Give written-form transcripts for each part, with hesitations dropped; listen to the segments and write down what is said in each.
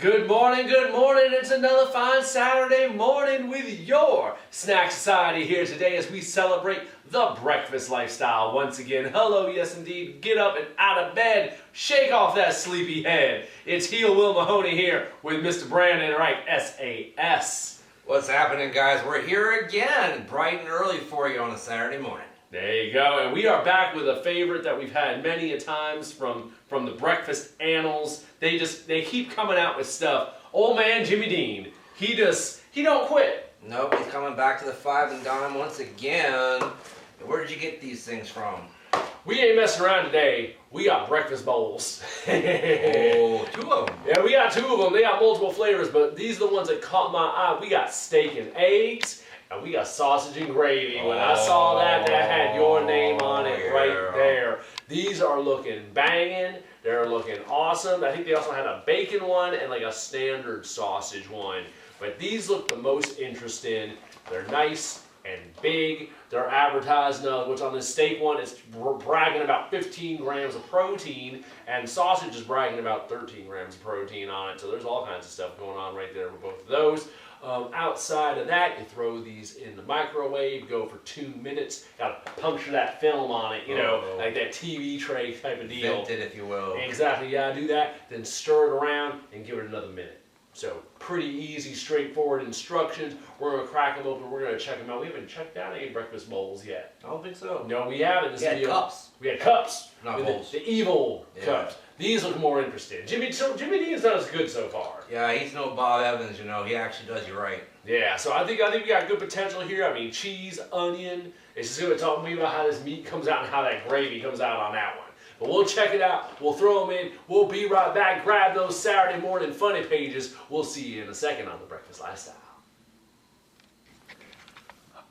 Good morning, it's another fine Saturday morning with your Snack Society here today as we celebrate the breakfast lifestyle once again. Hello, yes indeed, get up and out of bed, shake off that sleepy head. It's Heel Will Mahoney here with Mr. Brandon Wright, sAs. What's happening, guys? We're here again, bright and early for you on a Saturday morning. There you go, and we are back with a favorite that we've had many a times from the breakfast annals. They keep coming out with stuff. Old man Jimmy Dean, he don't quit. Nope, he's coming back to the five and dime once again. Where did you get these things from? We ain't messing around today. We got breakfast bowls. Oh, two of them. Yeah, we got two of them. They got multiple flavors, but these are the ones that caught my eye. We got steak and eggs, and we got sausage and gravy. When I saw that had your name on it right there. These are looking banging. They're looking awesome. I think they also had a bacon one and like a standard sausage one. But these look the most interesting. They're nice and big. They're advertising, which on this steak one is bragging about 15 grams of protein, and sausage is bragging about 13 grams of protein on it. So there's all kinds of stuff going on right there with both of those. Outside of that, you throw these in the microwave, go for 2 minutes. Got to puncture that film on it, like that TV tray type of deal. Vent it, if you will. Exactly, yeah, do that. Then stir it around and give it another minute. So pretty easy, straightforward instructions. We're going to crack them open. We're going to check them out. We haven't checked out any breakfast bowls yet. I don't think so. No, we haven't. We had cups. We had cups. Not bowls. The evil cups. These look more interesting. Jimmy Dean's done us good so far. Yeah, he's no Bob Evans, He actually does you right. Yeah, so I think we got good potential here. I mean, cheese, onion. It's just going to talk to me about how this meat comes out and how that gravy comes out on that one. But we'll check it out. We'll throw them in. We'll be right back. Grab those Saturday morning funny pages. We'll see you in a second on The Breakfast Lifestyle.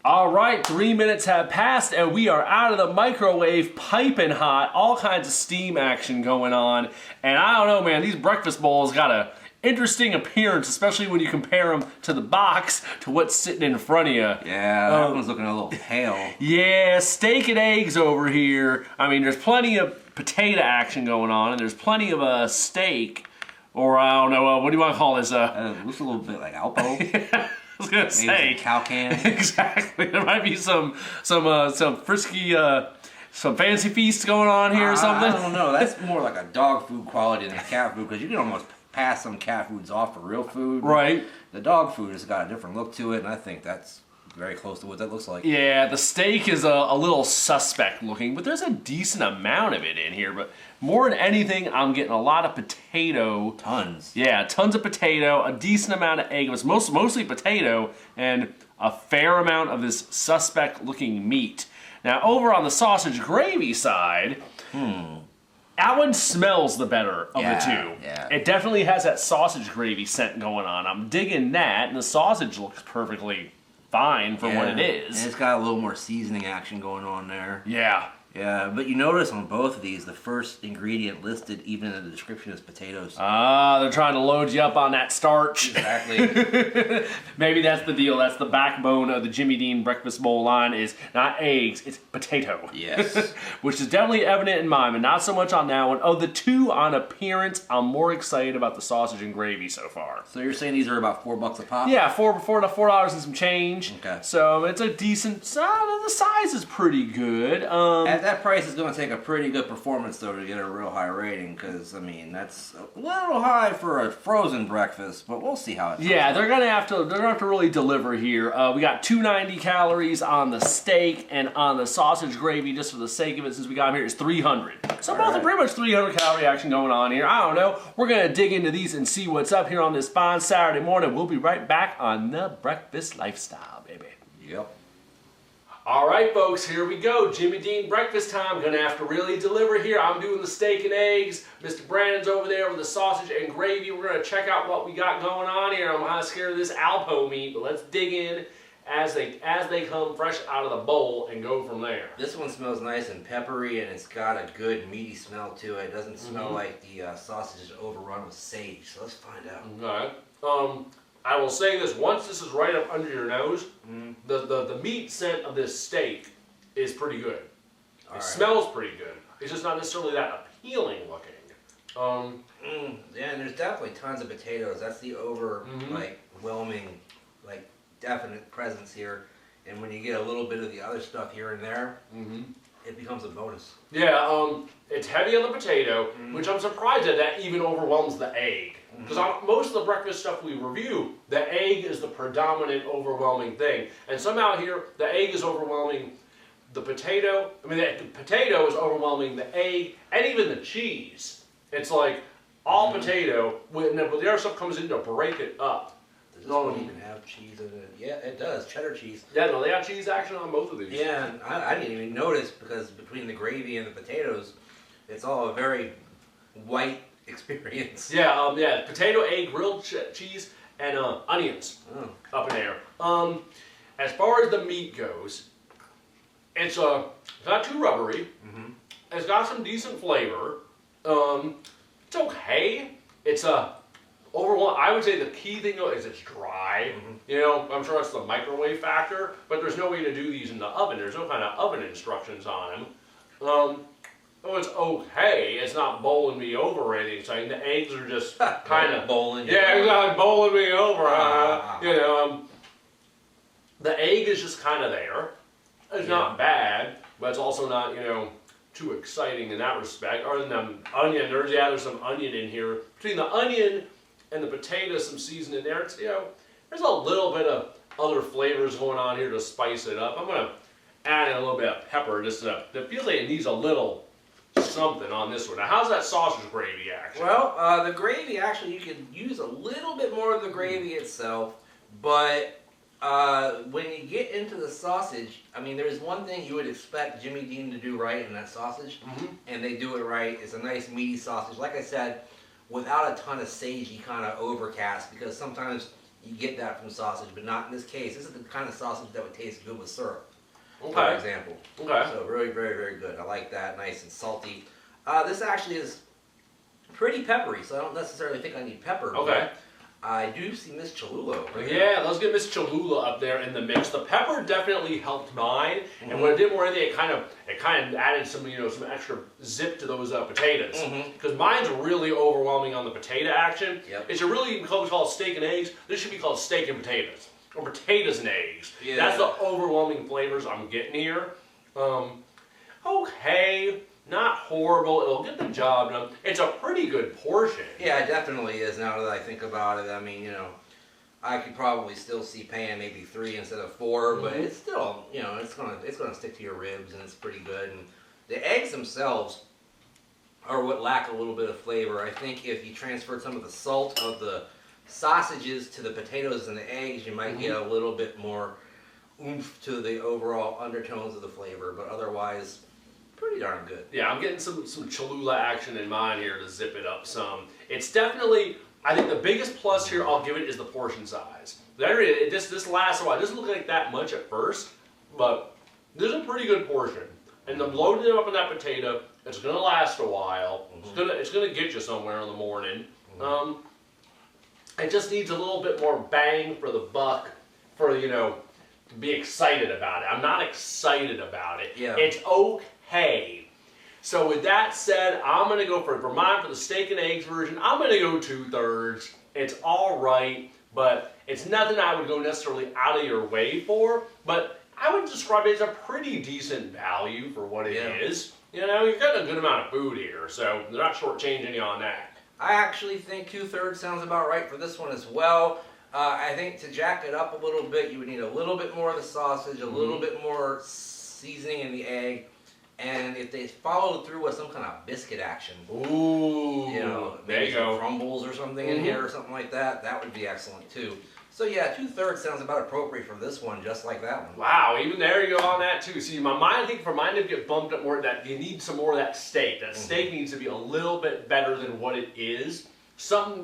All right, 3 minutes have passed and we are out of the microwave, piping hot, all kinds of steam action going on. And I don't know, man, these breakfast bowls got a interesting appearance, especially when you compare them to the box to what's sitting in front of you. Yeah, that one's looking a little pale. Yeah, steak and eggs over here. I mean, there's plenty of potato action going on, and there's plenty of steak, or I don't know, what do you want to call this? Looks a little bit like Alpo. I was gonna say cow can. Exactly. There might be some frisky, some fancy feasts going on here or something. I don't know. That's more like a dog food quality than a cat food, because you can almost pass some cat foods off for real food. Right. The dog food has got a different look to it, and I think that's very close to what that looks like. Yeah, the steak is a little suspect looking, but there's a decent amount of it in here. But more than anything, I'm getting a lot of potato. Tons. Yeah, tons of potato, a decent amount of egg. It's mostly potato, and a fair amount of this suspect looking meat. Now, over on the sausage gravy side, that one smells the better of the two. Yeah. It definitely has that sausage gravy scent going on. I'm digging that, and the sausage looks perfectly fine for what it is. And it's got a little more seasoning action going on there. Yeah. Yeah, but you notice on both of these, the first ingredient listed, even in the description, is potatoes. Ah, they're trying to load you up on that starch. Exactly. Maybe that's the deal. That's the backbone of the Jimmy Dean breakfast bowl line is not eggs, it's potato. Yes. Which is definitely evident in mine, but not so much on that one. Of the two on appearance, I'm more excited about the sausage and gravy so far. So you're saying these are about $4 a pop? Yeah, $4 and some change. Okay. So it's a decent, the size is pretty good. At that price, it's going to take a pretty good performance, though, to get a real high rating, because, I mean, that's a little high for a frozen breakfast, but we'll see how it goes. Yeah, they're gonna have to really deliver here. We got 290 calories on the steak, and on the sausage gravy, just for the sake of it, since we got them here, it's 300. So both are pretty much 300 calorie action going on here. I don't know. We're gonna dig into these and see what's up here on this fine Saturday morning. We'll be right back on The Breakfast Lifestyle, baby. Yep. All right, folks, here we go. Jimmy Dean breakfast time. Gonna have to really deliver here. I'm doing the steak and eggs. Mr. Brandon's over there with the sausage and gravy. We're gonna check out what we got going on here. I'm kind of scared of this Alpo meat, but let's dig in as they come fresh out of the bowl and go from there. This one smells nice and peppery, and it's got a good meaty smell to it. It doesn't smell like the sausage is overrun with sage, so let's find out. All right. I will say this, once this is right up under your nose, the meat scent of this steak is pretty good. It smells pretty good. It's just not necessarily that appealing looking. Yeah, and there's definitely tons of potatoes. That's the overwhelming, like, definite presence here. And when you get a little bit of the other stuff here and there, it becomes a bonus. Yeah, it's heavy on the potato, which I'm surprised that even overwhelms the egg. Because most of the breakfast stuff we review, the egg is the predominant overwhelming thing. And somehow here, the egg is overwhelming the potato. I mean, the potato is overwhelming the egg and even the cheese. It's like all potato, but the other stuff comes in to break it up. Does this one even have cheese in it? Yeah, it does. Cheddar cheese. Yeah, no, they have cheese action on both of these. Yeah, and I didn't even notice because between the gravy and the potatoes, it's all a very white experience. Yeah, yeah, potato, egg, grilled cheese, and onions up in there. As far as the meat goes, it's not too rubbery. It's got some decent flavor. It's okay. It's overall, I would say the key thing though is it's dry. You know, I'm sure that's the microwave factor, but there's no way to do these in the oven. There's no kind of oven instructions on them. Oh, it's okay. It's not bowling me over or anything. So the eggs are just kind of bowling. Yeah, exactly, bowling me over. You know, the egg is just kind of there. It's not bad, but it's also not, you know, too exciting in that respect. Other than the onion, there's some onion in here. Between the onion and the potato, some seasoning there. It's, you know, there's a little bit of other flavors going on here to spice it up. I'm gonna add in a little bit of pepper. Just it feels like it needs a little something on this one. Now, how's that sausage gravy actually? Well, the gravy actually, you could use a little bit more of the gravy itself, but when you get into the sausage, I mean, there's one thing you would expect Jimmy Dean to do right in that sausage, and they do it right. It's a nice meaty sausage. Like I said, without a ton of sagey kind of overcast, because sometimes you get that from sausage, but not in this case. This is the kind of sausage that would taste good with syrup, for example. So really, very, very good. I like that. Nice and salty. This actually is pretty peppery, so I don't necessarily think I need pepper. I do see Miss Cholula. Yeah, let's get Miss Cholula up there in the mix. The pepper definitely helped mine, and when it did more anything, it kind of added some, you know, some extra zip to those potatoes. Because mine's really overwhelming on the potato action. It should really be called steak and eggs. This should be called steak and potatoes, or potatoes and eggs. That's the overwhelming flavors I'm getting here. Okay. Not horrible, it'll get the job done. It's a pretty good portion. Yeah, it definitely is now that I think about it. I mean, you know, I could probably still see paying maybe 3 instead of 4, but it's still, you know, it's gonna stick to your ribs and it's pretty good. And the eggs themselves are what lack a little bit of flavor. I think if you transferred some of the salt of the sausages to the potatoes and the eggs, you might get a little bit more oomph to the overall undertones of the flavor, but otherwise, pretty darn good. Yeah, I'm getting some Cholula action in mine here to zip it up some. It's definitely, I think the biggest plus here I'll give it is the portion size. This lasts a while. It doesn't look like that much at first, but this is a pretty good portion. And I'm loading it up in that potato. It's gonna last a while. It's gonna get you somewhere in the morning. It just needs a little bit more bang for the buck for, you know, to be excited about it. I'm not excited about it. It's okay. So with that said, I'm going to go for mine, for the steak and eggs version, I'm going to go 2/3. It's all right, but it's nothing I would go necessarily out of your way for, but I would describe it as a pretty decent value for what it is. You know, you're getting a good amount of food here, so they're not shortchanging you on that. I actually think 2/3 sounds about right for this one as well. I think to jack it up a little bit, you would need a little bit more of the sausage, a little bit more seasoning in the egg, and if they followed through with some kind of biscuit action, you know, maybe some crumbles or something in here or something like that, that would be excellent too. So yeah, 2/3 sounds about appropriate for this one, just like that one. Wow, even there you go on that too. See, my mind, I think for mine to get bumped up more, that you need some more of that steak. That steak needs to be a little bit better than what it is.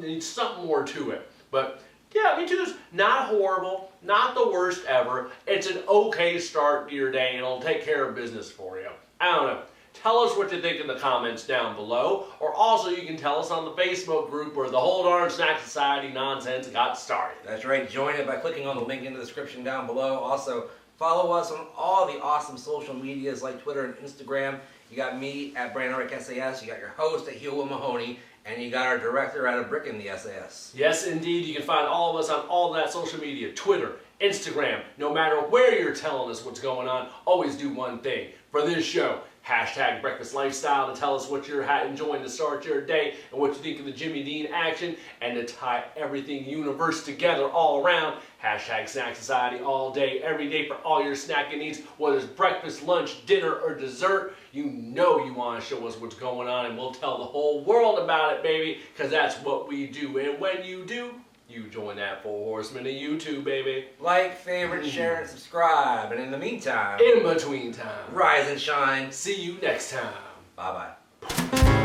Needs something more to it. But yeah, me too. It's not horrible, not the worst ever. It's an okay start to your day, and it'll take care of business for you. I don't know. Tell us what you think in the comments down below, or also you can tell us on the Facebook group where the whole darn Snack Society nonsense got started. That's right. Join it by clicking on the link in the description down below. Also, follow us on all the awesome social medias like Twitter and Instagram. You got me at Brandon SAS. You got your host at Hugh Mahoney. And you got our director out of Brick in the SAS. Yes, indeed. You can find all of us on all that social media, Twitter, Instagram. No matter where you're telling us what's going on, always do one thing. For this show, hashtag Breakfast Lifestyle to tell us what you're enjoying to start your day and what you think of the Jimmy Dean action, and to tie everything universe together all around. Hashtag Snack Society all day, every day for all your snacking needs, whether it's breakfast, lunch, dinner, or dessert. You know you want to show us what's going on, and we'll tell the whole world about it, baby, because that's what we do. And when you do, you join that 4 horsemen of YouTube, baby. Like, favorite, share, and subscribe. And in the meantime, in between time, rise and shine. See you next time. Bye-bye.